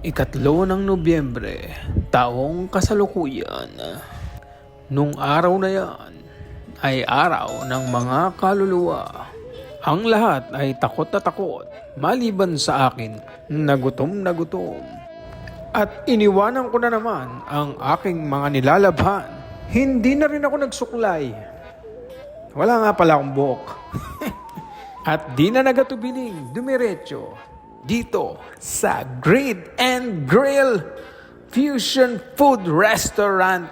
Ikatlo ng Nobyembre, taong kasalukuyan. Nung araw na yan ay araw ng mga kaluluwa. Ang lahat ay takot na takot, maliban sa akin na gutom na gutom. At iniwanan ko na naman ang aking mga nilalabhan. Hindi na rin ako nagsuklay. Wala nga pala akong buhok. At di na nagatubiling dumiretso dito sa Grid and Grill Fusion Food Restaurant.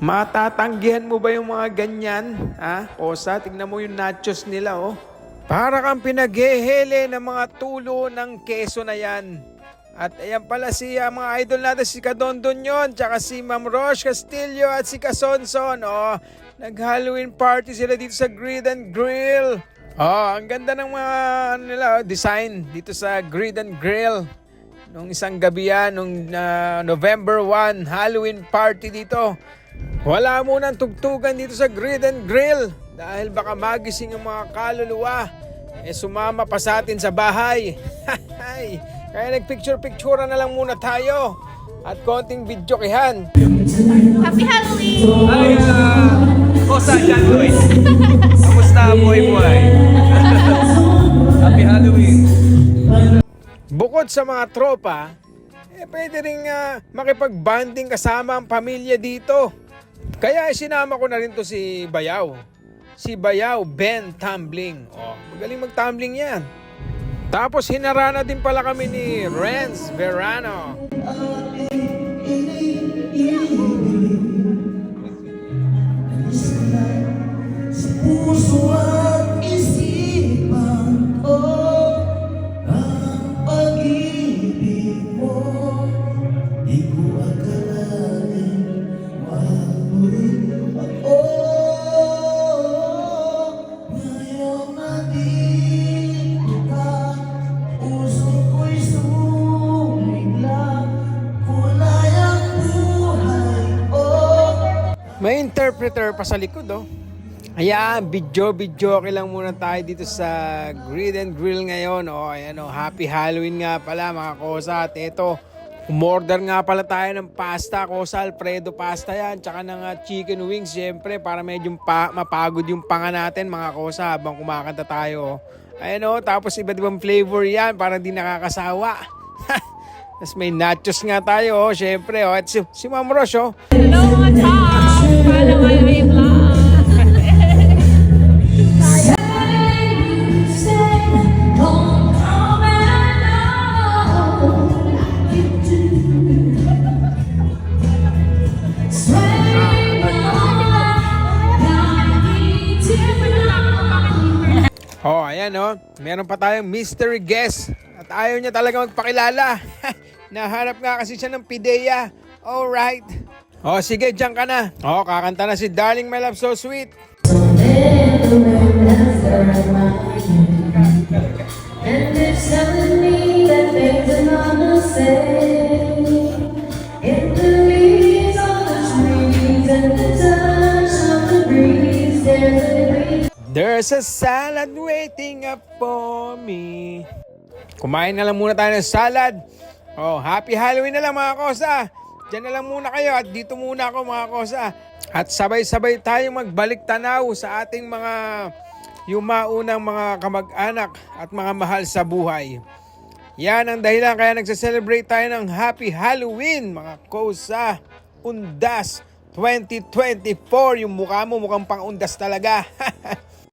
Matatanggihan mo ba yung mga ganyan? Kosa, tignan mo yung nachos nila, oh. Para kang pinaghehele ng mga tulo ng keso na yan. At ayan pala si mga idol natin, si Kadondon yun, tsaka si Ma'am Roche Castillo at si Kasonson. Oh, nag-Halloween party sila dito sa Grid and Grill. Oh, ang ganda ng mga design dito sa Grid and Grill. Nung isang gabi yan, nung November 1, Halloween party dito. Wala munang tugtugan dito sa Grid and Grill dahil baka magising ang mga kaluluwa. Sumama pa sa atin sa bahay. Kaya nagpicture-picture na lang muna tayo at konting videokihan. Happy Halloween! Ay, Kosa John Luis. Kamusta buhay-buhay? Happy Halloween. Bukod sa mga tropa, pwede rin makipag-banding kasama ang pamilya dito. Kaya sinama ko na rin to si Bayaw. Si Bayaw Ben Tumbling. Oh, magaling mag-tumbling yan. Tapos hinarana din pala kami ni Renz Verano. Puso at isipan ko ang pag-ibig mo. Di ko akalain mabulit ako. Ngayong nandito ka, puso ko'y sumigla. Kulay ang buhay ko. May interpreter pa sa likod, oh. Ayan, video lang muna tayo dito sa Grid and Grill ngayon. Ayan, happy Halloween nga pala mga kosa. At ito, umorder nga pala tayo ng pasta, kosa, Alfredo pasta yan. Tsaka ng chicken wings, syempre, para medyo mapagod yung panga natin mga kosa habang kumakanta tayo. Ayan, tapos iba't ibang flavor yan, para di nakakasawa. Tapos may nachos nga tayo, syempre. At si Ma'am Roche, Hello mga top! Paano kayo ay vlog? ayan, meron pa tayong mystery guest. At ayaw niya talaga magpakilala. Nahanap nga kasi siya ng pideya. Alright. Sige, diyan ka na. Kakanta na si Darling My Love So Sweet. And it's telling me that things are not the same. It believes on the trees and the touch of the breeze. There's a salad waiting up for me. Kumain na lang muna tayo ng salad. Happy Halloween na lang mga kosa. Diyan na lang muna kayo at dito muna ako mga kosa. At sabay-sabay tayong magbalik tanaw sa ating mga yumaunang mga kamag-anak at mga mahal sa buhay. Yan ang dahilan kaya nagsa-celebrate tayo ng Happy Halloween mga kosa. Undas 2024. Yung mukha mo mukhang pang undas talaga.